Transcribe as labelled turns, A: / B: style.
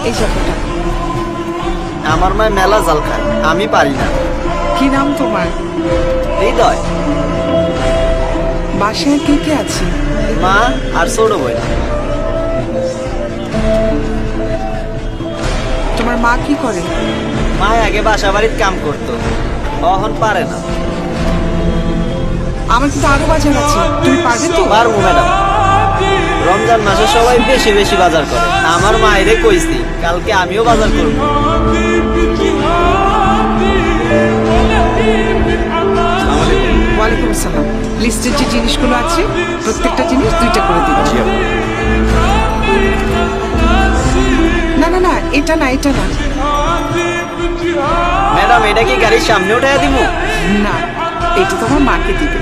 A: এই চাকুটা।
B: আমার মায় মেলা জাল খায়, আমি পারি না।
A: কি নাম তোমার?
B: হৃদয়।
A: বাসায় কে কে আছে?
B: মা আর ছোট বোন।
A: তোমার মা কি করে?
B: মা আগে বাসা বাড়ির কাম করতো, এখন পারে না।
A: আমার কিন্তু আরো বাজার আছে, তুমি পারবে তো?
B: পারবো ম্যাডাম। রমজান মাসে সবাই বেশি বেশি বাজার করে, আমার মায়েরে কইছি কালকে আমিও বাজার করবো।
A: ওয়ালাইকুম আসসালাম। লিস্টের যে জিনিসগুলো আছে প্রত্যেকটা জিনিস 2টা করে দিন। না না না, এটা না, এটা না।
B: ম্যাডাম এটা কি গাড়ির সামনে উঠাইয়া দিব?
A: না, এটা তোমার মাকে দিবে।